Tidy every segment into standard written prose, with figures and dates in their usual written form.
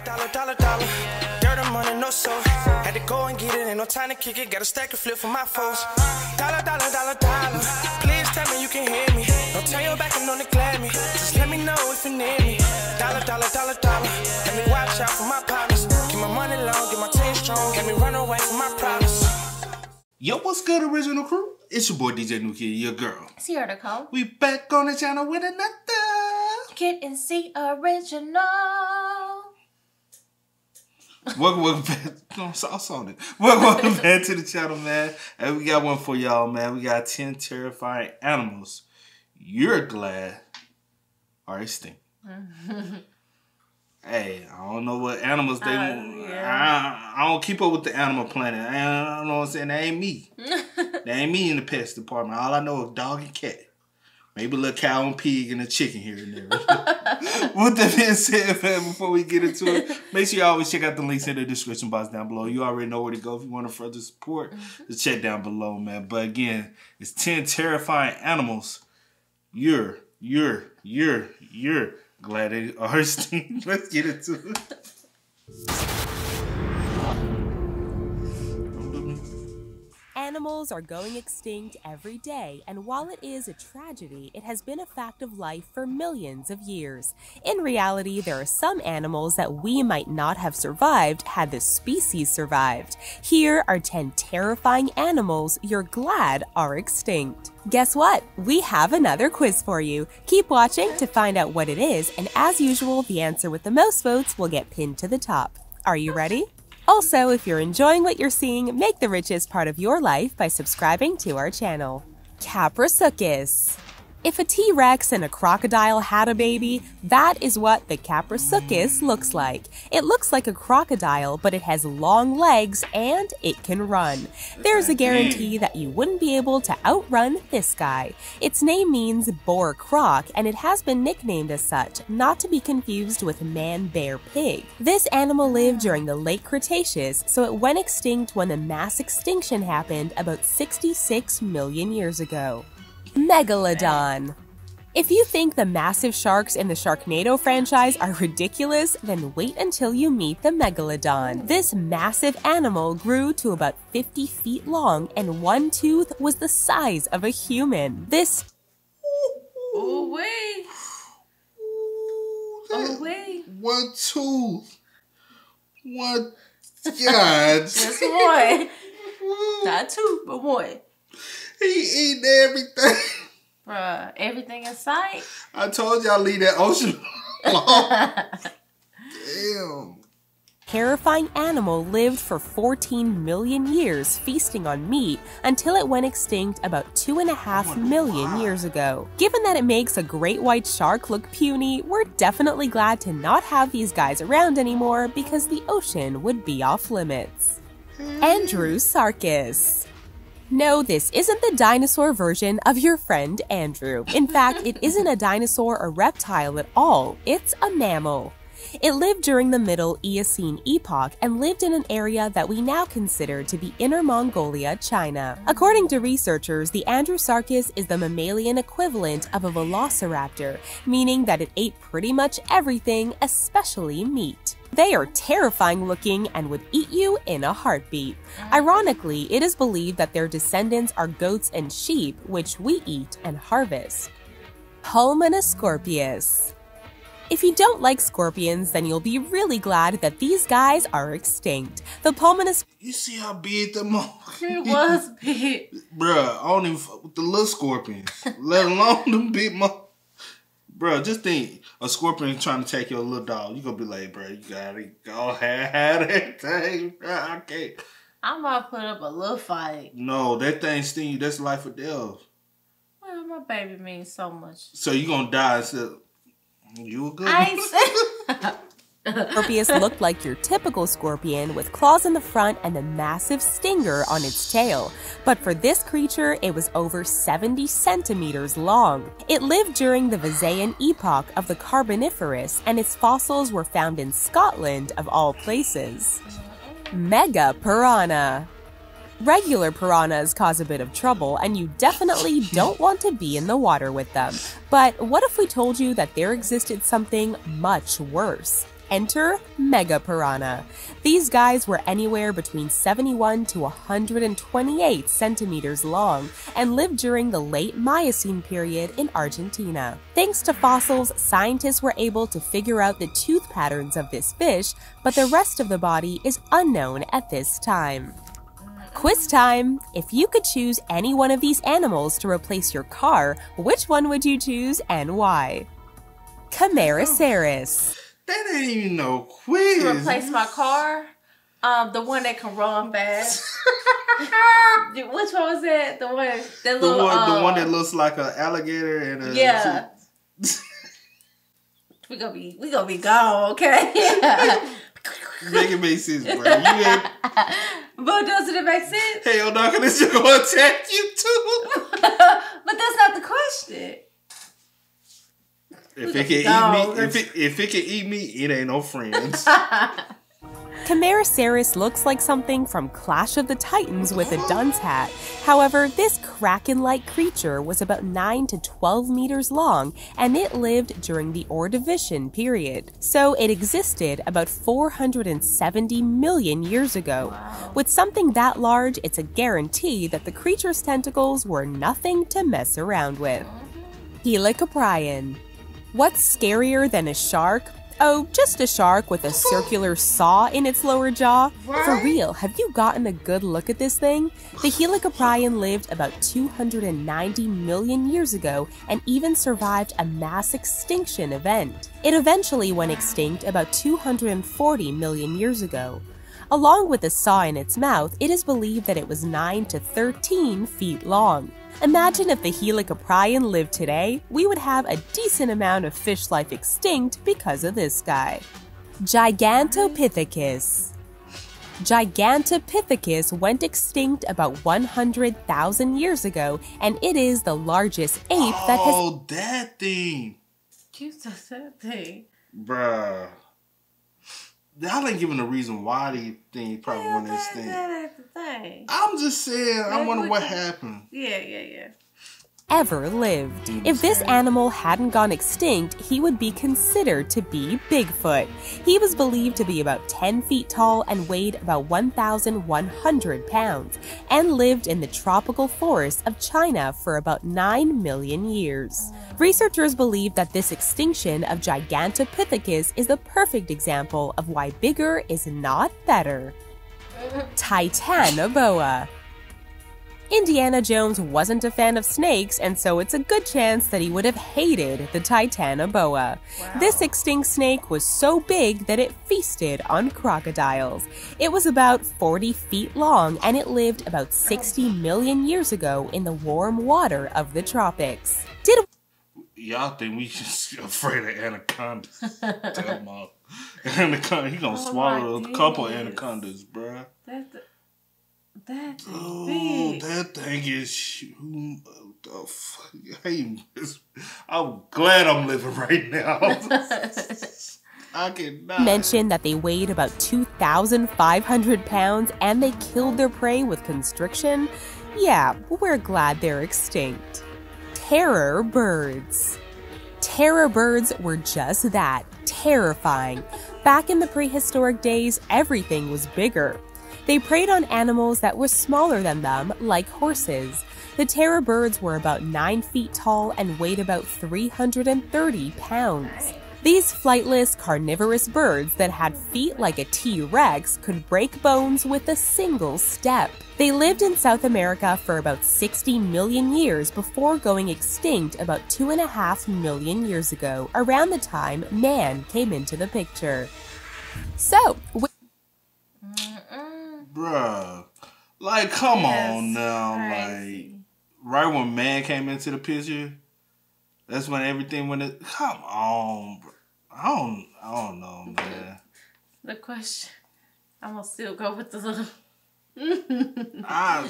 dollar. Dirt and money, no soul. Had to go and get it, ain't no time to kick it. Got a stack of flip for my foes. Dollar. Please tell me you can hear me. Don't turn your back and don't neglect me. Just let me know if you need me. Dollar. Let me watch out for my partners. Keep my money long, get my team strong. Let me run away from my problems. Yo, what's good, original crew? It's your boy DJ New Kid, your girl. Sierra Nicole. We back on the channel with another Kid and C original. Welcome back. No, sauce on it. Welcome back to the channel, man. And we got one for y'all, man. We got 10 terrifying animals you're glad are extinct. Hey, I don't know what animals they want. I don't keep up with the Animal Planet. I don't know what I'm saying. That ain't me. That ain't me in the pest department. All I know is dog and cat. Maybe a little cow and pig and a chicken here and there. With that being said, man, before we get into it, make sure you always check out the links in the description box down below. You already know where to go if you want to further support. Just check down below, man. But again, it's 10 terrifying animals you're glad they are extinct. Let's get into it. Animals are going extinct every day, and while it is a tragedy, it has been a fact of life for millions of years. In reality, there are some animals that we might not have survived had the species survived. Here are 10 terrifying animals you're glad are extinct. Guess what? We have another quiz for you. Keep watching to find out what it is, and as usual, the answer with the most votes will get pinned to the top. Are you ready? Also, if you're enjoying what you're seeing, make the richest part of your life by subscribing to our channel. CAMEROCERAS. If a T-Rex and a crocodile had a baby, that is what the CAMEROCERAS looks like. It looks like a crocodile, but it has long legs and it can run. There's a guarantee that you wouldn't be able to outrun this guy. Its name means boar croc, and it has been nicknamed as such, not to be confused with man-bear-pig. This animal lived during the late Cretaceous, so it went extinct when the mass extinction happened about 66 million years ago. Megalodon. If you think the massive sharks in the Sharknado franchise are ridiculous, then wait until you meet the Megalodon. This massive animal grew to about 50 feet long, and one tooth was the size of a human. This One tooth. One God. Just one. Not two, but one. He eating everything. Bruh, everything in sight. I told y'all leave that ocean alone. Damn. terrifying animal lived for 14 million years feasting on meat until it went extinct about 2.5 million years ago. Given that it makes a great white shark look puny, we're definitely glad to not have these guys around anymore because the ocean would be off limits. Andrewsarchus. No, this isn't the dinosaur version of your friend Andrew. In fact, it isn't a dinosaur or reptile at all, it's a mammal. It lived during the Middle Eocene epoch and lived in an area that we now consider to be Inner Mongolia, China. According to researchers, the Andrewsarchus is the mammalian equivalent of a velociraptor, meaning that it ate pretty much everything, especially meat. They are terrifying looking and would eat you in a heartbeat. Ironically, it is believed that their descendants are goats and sheep, which we eat and harvest. PULMONOSCORPIUS. If you don't like scorpions, then you'll be really glad that these guys are extinct. The You see how big the motherfucker It was big. Bruh, I don't even fuck with the little scorpions, let alone them big Bruh, just think, a scorpion trying to take your little dog. You gonna be like, bruh, you gotta go have that thing, bruh. I can't. I'm about to put up a little fight. No, that thing sting you. That's life or death. Well, my baby means so much. So you gonna die instead. You a good I ain't saying. Scorpius looked like your typical scorpion with claws in the front and a massive stinger on its tail. But for this creature, it was over 70 centimeters long. It lived during the Visayan epoch of the Carboniferous, and its fossils were found in Scotland, of all places. Mega piranha. Regular piranhas cause a bit of trouble, and you definitely don't want to be in the water with them. But what if we told you that there existed something much worse? Enter mega piranha. These guys were anywhere between 71 to 128 centimeters long and lived during the late Miocene period in Argentina. Thanks to fossils, scientists were able to figure out the tooth patterns of this fish, but the rest of the body is unknown at this time. Quiz time! If you could choose any one of these animals to replace your car, which one would you choose and why? CAMEROCERAS. That ain't even no quiz. To replace my car? The one that can run fast. Which one was that? The one that looks like an alligator and a yeah. we gonna be gone, okay? Make it make sense, bro. But doesn't it make sense? Hell no, cause it's gonna attack you too. But that's not the question. If it can eat me, it ain't no friends. CAMEROCERAS looks like something from Clash of the Titans with a dunce hat. However, this kraken-like creature was about 9 to 12 meters long, and it lived during the Ordovician period. So it existed about 470 million years ago. Wow. With something that large, it's a guarantee that the creature's tentacles were nothing to mess around with. Helicoprion. What's scarier than a shark? Oh, just a shark with a circular saw in its lower jaw. What? For real, have you gotten a good look at this thing? The Helicoprion lived about 290 million years ago and even survived a mass extinction event. It eventually went extinct about 240 million years ago. Along with a saw in its mouth, it is believed that it was 9 to 13 feet long. Imagine if the Helicoprion lived today, we would have a decent amount of fish life extinct because of this guy. Gigantopithecus. Gigantopithecus went extinct about 100,000 years ago, and it is the largest ape that has... Oh, that thing. You said that thing. Bruh. Y'all ain't giving a reason why these things probably went extinct. That ain't the thing. I'm just saying, I wonder what happened. Yeah. ever lived. If this animal hadn't gone extinct, he would be considered to be Bigfoot. He was believed to be about 10 feet tall and weighed about 1,100 pounds, and lived in the tropical forests of China for about 9 million years. Researchers believe that this extinction of Gigantopithecus is the perfect example of why bigger is not better. Titanoboa. Indiana Jones wasn't a fan of snakes, and so it's a good chance that he would have hated the Titanoboa. Wow. This extinct snake was so big that it feasted on crocodiles. It was about 40 feet long, and it lived about 60 million years ago in the warm water of the tropics. Y'all think we just afraid of anacondas? Anaconda, he gonna swallow a couple anacondas, bruh. That thing big. That thing is... the fuck? Hey, I'm glad I'm living right now. I cannot. Mentioned that they weighed about 2,500 pounds and they killed their prey with constriction. Yeah, we're glad they're extinct. Terror birds. Terror birds were just that, terrifying. Back in the prehistoric days, everything was bigger. They preyed on animals that were smaller than them, like horses. The terror birds were about 9 feet tall and weighed about 330 pounds. These flightless, carnivorous birds that had feet like a T-Rex could break bones with a single step. They lived in South America for about 60 million years before going extinct about 2.5 million years ago, around the time man came into the picture. So, bruh, like, come on now, like, right when man came into the picture, that's when everything went. Come on, bro. I don't know, man. The question, I'm gonna still go with the little. I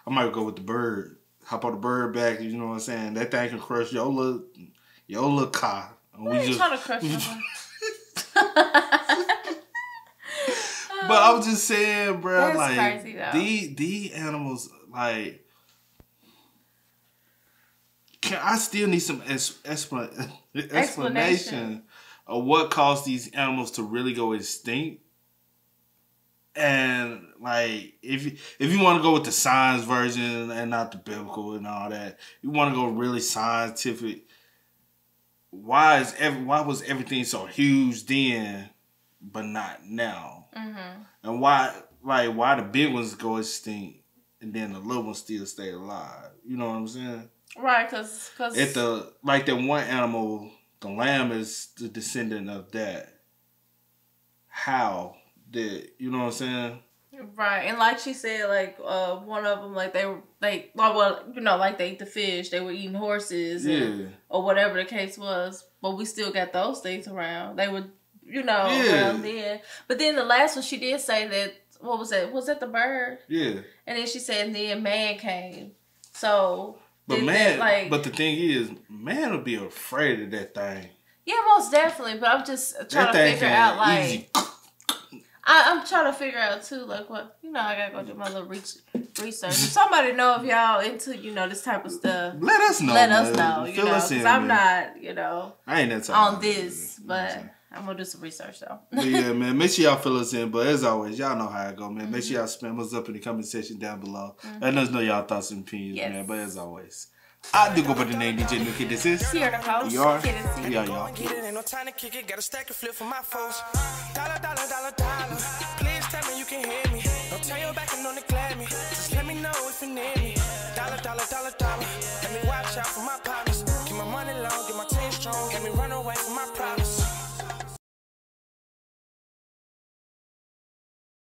might go with the bird. Hop on the bird back. You know what I'm saying? That thing can crush your little car. What are you trying to crush my But I was just saying, bro, that's like, crazy, though. these animals, like, I still need some explanation of what caused these animals to really go extinct. And like, if you want to go with the science version and not the biblical and all that, you want to go really scientific. Why was everything so huge then, but not now? And why the big ones go extinct and then the little ones still stay alive? You know what I'm saying? Right, cause at the that one animal, the lamb is the descendant of that. How? You know what I'm saying? Right, and like she said, like one of them, like they ate the fish. They were eating horses, or whatever the case was. But we still got those things around. They were, around then. But then the last one, she did say that. What was that? Was that the bird? Yeah. And then she said, and then man came. So, but but the thing is, man would be afraid of that thing. Yeah, most definitely. But I'm just trying to figure out, like. Easy. I'm trying to figure out too, like what I gotta go do my little research. If somebody know if y'all into this type of stuff, let us know. Let us know, because I'm not, I ain't that on this, but I'm gonna do some research though. But yeah, man, make sure y'all fill us in. But as always, y'all know how it go, man. Make sure y'all spam us up in the comment section down below. Let us know y'all thoughts and opinions, man. But as always, I do go by the name DJ New Kid. This is here the host. Y'all. Ain't no time to kick it. Got a stack of flip for my foes. Dollar. Please tell me you can hear me.